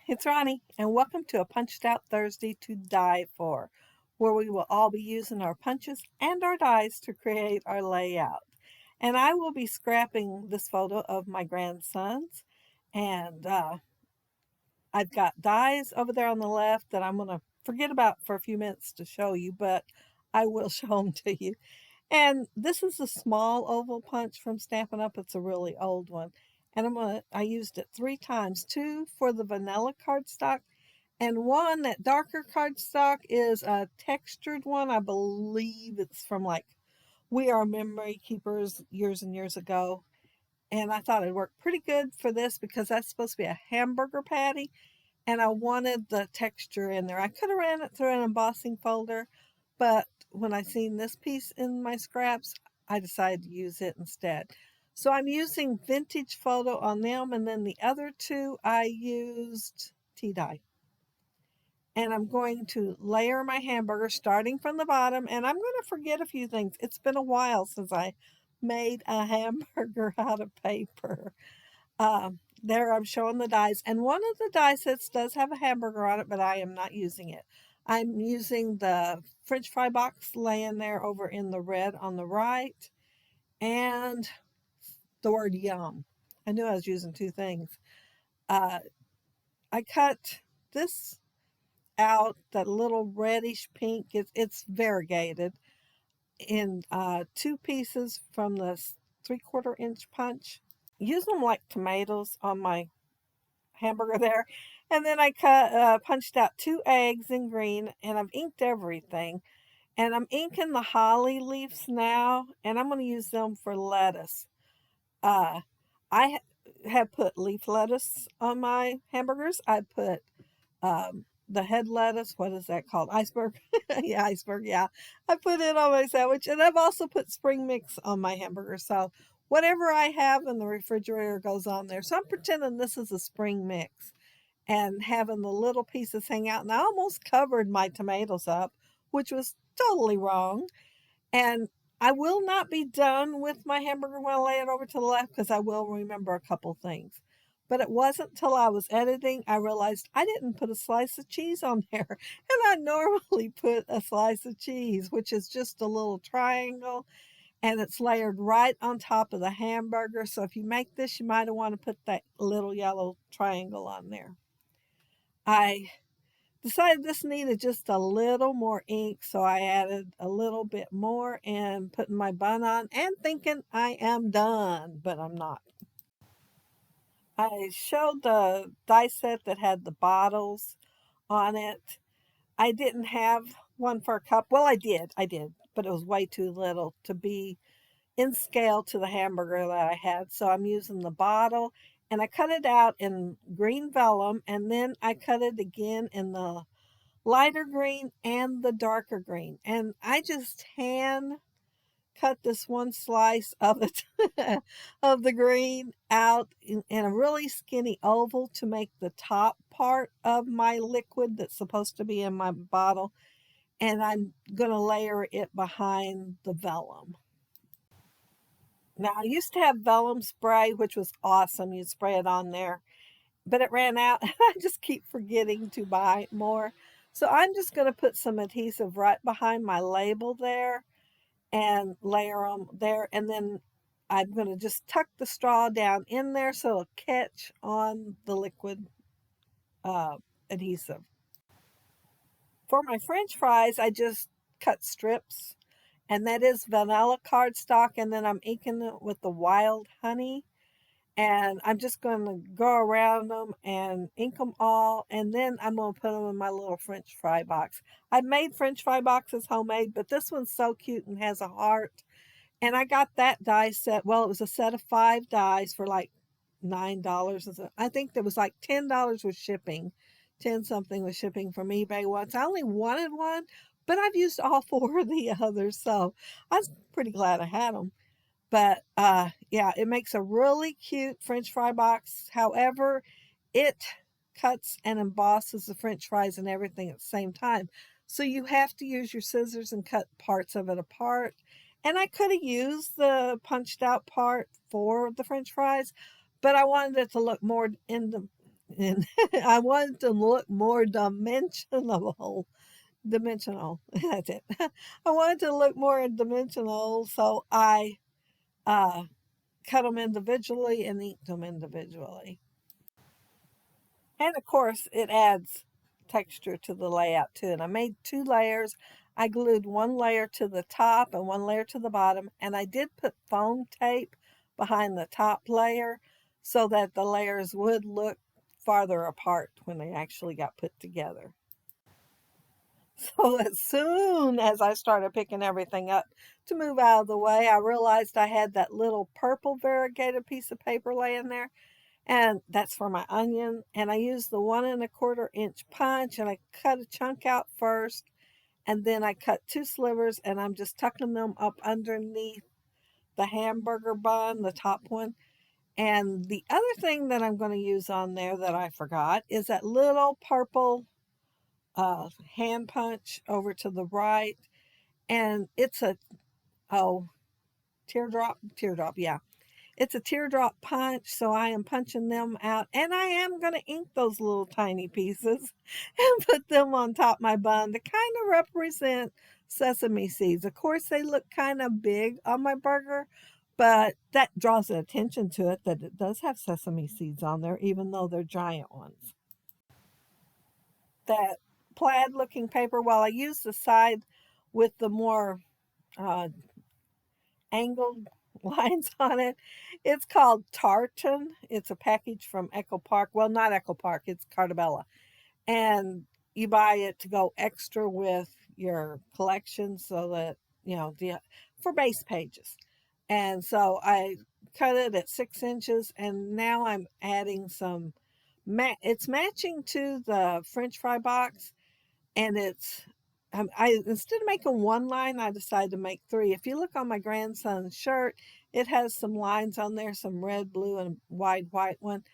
it's Ronnie, and welcome to a Punched Out Thursday to Die for, where we will all be using our punches and our dies to create our layout. And I will be scrapping this photo of my grandsons, and I've got dies over there on the left that I'm going to forget about for a few minutes to show you, but I will show them to you. And this is a small oval punch from Stampin' Up. It's a really old one. And I used it 3 times, two for the vanilla cardstock, and one, that darker cardstock, is a textured one. I believe it's from like We Are Memory Keepers years and years ago. And I thought it'd work pretty good for this because that's supposed to be a hamburger patty. And I wanted the texture in there. I could have ran it through an embossing folder, but when I seen this piece in my scraps, I decided to use it instead. So I'm using vintage photo on them, and then the other two I used tea dye. And I'm going to layer my hamburger starting from the bottom, and I'm going to forget a few things. It's been a while since I made a hamburger out of paper. There I'm showing the dies, and one of the die sets does have a hamburger on it, but I am not using it. I'm using the French fry box laying there over in the red on the right, and the word yum. I knew I was using two things. Uh, I cut this out, that little reddish pink. It's variegated in 2 pieces from the 3/4 inch punch. Use them like tomatoes on my hamburger there. And then I punched out 2 eggs in green, and I've inked everything. And I'm inking the holly leaves now, and I'm going to use them for lettuce. Uh, I have put leaf lettuce on my hamburgers. I put the head lettuce, what is that called? Iceberg? Yeah, iceberg, yeah. I put it on my sandwich, and I've also put spring mix on my hamburger. So whatever I have in the refrigerator goes on there. So I'm pretending this is a spring mix and having the little pieces hang out. And I almost covered my tomatoes up, which was totally wrong. And I will not be done with my hamburger when I lay it over to the left because I will remember a couple things. But it wasn't till I was editing I realized I didn't put a slice of cheese on there. And I normally put a slice of cheese, which is just a little triangle, and it's layered right on top of the hamburger. So if you make this, you might want to put that little yellow triangle on there. I decided this needed just a little more ink, so I added a little bit more and putting my bun on and thinking I am done, but I'm not. I showed the die set that had the bottles on it. I didn't have one for a cup. Well, I did, but it was way too little to be in scale to the hamburger that I had. So I'm using the bottle, and I cut it out in green vellum, and then I cut it again in the lighter green and the darker green. And I just hand cut this one slice of it, of the green, out in a really skinny oval to make the top part of my liquid that's supposed to be in my bottle. And I'm going to layer it behind the vellum. Now, I used to have vellum spray, which was awesome. You'd spray it on there, but it ran out, and I just keep forgetting to buy more. So I'm just going to put some adhesive right behind my label there and layer them there. And then I'm going to just tuck the straw down in there so it'll catch on the liquid adhesive. For my French fries, I just cut strips, and that is vanilla cardstock, and then I'm inking it with the wild honey. And I'm just going to go around them and ink them all, and then I'm going to put them in my little French fry box. I've made French fry boxes homemade, but this one's so cute and has a heart. And I got that die set. Well, it was a set of 5 dies for like $9. I think there was like $10 with shipping, 10 something with shipping from eBay once. I only wanted one, but I've used all 4 of the others, so I was pretty glad I had them. But yeah, it makes a really cute French fry box. However, it cuts and embosses the French fries and everything at the same time. So you have to use your scissors and cut parts of it apart. And I could have used the punched out part for the French fries, but I wanted it to look more And I wanted to look more dimensional. That's it. I wanted to look more dimensional, so I uh, cut them individually and inked them individually. And of course, it adds texture to the layout too. And I made 2 layers. I glued 1 layer to the top and 1 layer to the bottom. And I did put foam tape behind the top layer so that the layers would look farther apart when they actually got put together. So as soon as I started picking everything up to move out of the way, I realized I had that little purple variegated piece of paper laying there, and that's for my onion. And I used the 1 1/4 inch punch, and I cut a chunk out first, and then I cut 2 slivers, and I'm just tucking them up underneath the hamburger bun, the top one. And the other thing that I'm going to use on there that I forgot is that little purple hand punch over to the right, and it's a oh teardrop, yeah. It's a teardrop punch, so I am punching them out, and I am going to ink those little tiny pieces and put them on top of my bun to kind of represent sesame seeds. Of course, they look kind of big on my burger, but that draws attention to it that it does have sesame seeds on there, even though they're giant ones. That plaid looking paper, while I use the side with the more uh, angled lines on it. It's called tartan. It's a package from Echo Park. Well, not Echo Park, it's Cartabella. And you buy it to go extra with your collection so that, for base pages. And so I cut it at 6 inches, and now I'm adding some, it's matching to the French fry box, and it's I instead of making one line, I decided to make three. If you look on my grandson's shirt, it has some lines on there, some red, blue, and wide white one.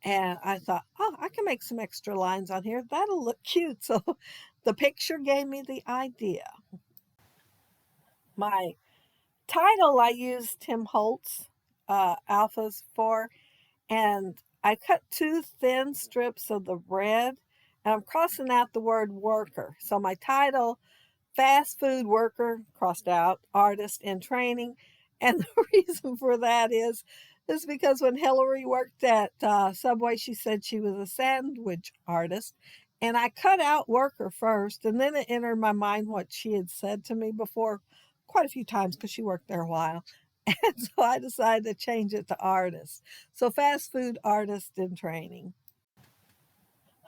And I thought, oh, I can make some extra lines on here. That'll look cute. So the picture gave me the idea. My title I used Tim Holtz alphas for, and I cut 2 thin strips of the red, and I'm crossing out the word worker. So my title, fast food worker, crossed out, artist in training. And the reason for that is because when Hillary worked at Subway, she said she was a sandwich artist. And I cut out worker first, and then it entered my mind what she had said to me before quite a few times because she worked there a while. And so I decided to change it to artist. So fast food artist in training.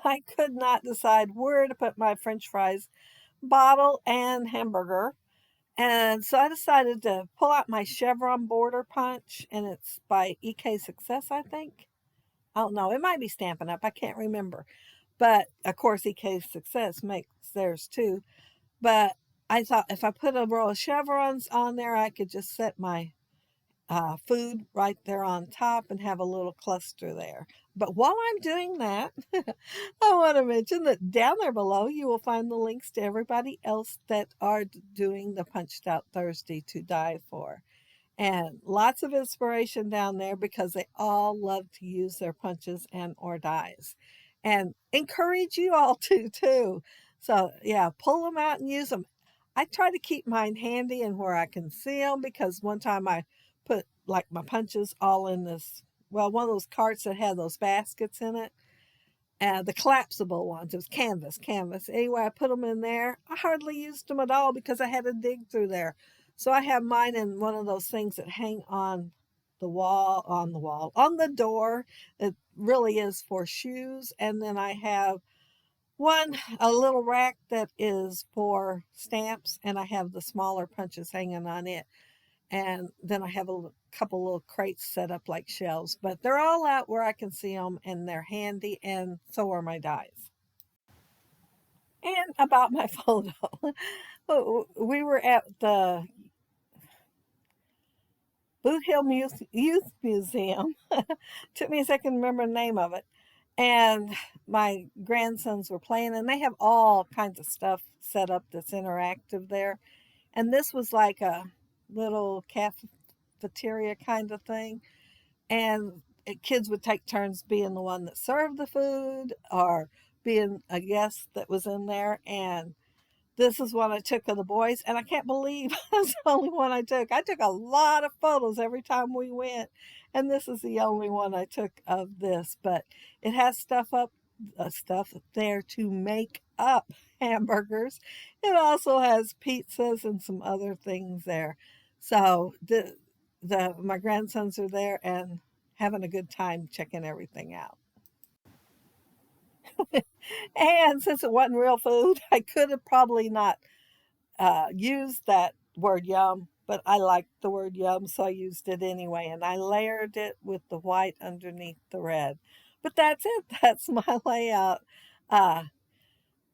I could not decide where to put my French fries bottle and hamburger. And so I decided to pull out my chevron border punch, and it's by EK Success, I think. I don't know. It might be Stampin' Up. I can't remember. But of course, EK Success makes theirs too. But I thought if I put a row of chevrons on there, I could just set my food right there on top and have a little cluster there. But while I'm doing that, I want to mention that down there below you will find the links to everybody else that are doing the Punched Out Thursday to Die for. And lots of inspiration down there because they all love to use their punches and or dies. And encourage you all to too. So yeah, pull them out and use them. I try to keep mine handy and where I can see them because one time I put like my punches all in this, well, one of those carts that had those baskets in it, the collapsible ones. It was canvas. Anyway, I put them in there. I hardly used them at all because I had to dig through there. So I have mine in one of those things that hang on on the door. It really is for shoes. And then I have a little rack that is for stamps, and I have the smaller punches hanging on it. And then I have a couple little crates set up like shelves, but they're all out where I can see them and they're handy, and so are my dies. And about my photo, we were at the Boot Hill Youth Museum. Took me a second to remember the name of it. And my grandsons were playing, and they have all kinds of stuff set up that's interactive there. And this was like a little cafeteria kind of thing. And kids would take turns being the one that served the food or being a guest that was in there. And this is one I took of the boys, and I can't believe that's the only one I took. I took a lot of photos every time we went, and this is the only one I took of this. But it has stuff there to make up hamburgers. It also has pizzas and some other things there. So the my grandsons are there and having a good time checking everything out. And since it wasn't real food, I could have probably not used that word yum, but I liked the word yum, so I used it anyway. And I layered it with the white underneath the red. But that's it. That's my layout. Uh,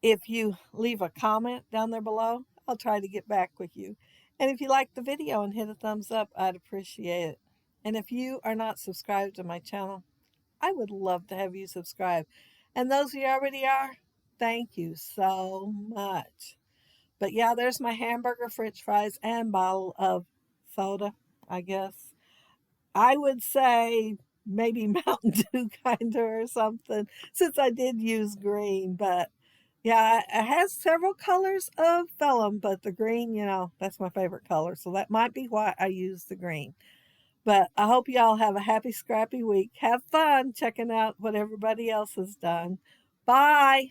if you leave a comment down there below, I'll try to get back with you. And if you like the video and hit a thumbs up, I'd appreciate it. And if you are not subscribed to my channel, I would love to have you subscribe. And those of you already are, thank you so much. But yeah, there's my hamburger, french fries, and bottle of soda, I guess. I would say maybe Mountain Dew kind of or something, since I did use green. But yeah, it has several colors of vellum, but the green, that's my favorite color. So that might be why I use the green. But I hope y'all have a happy, scrappy week. Have fun checking out what everybody else has done. Bye.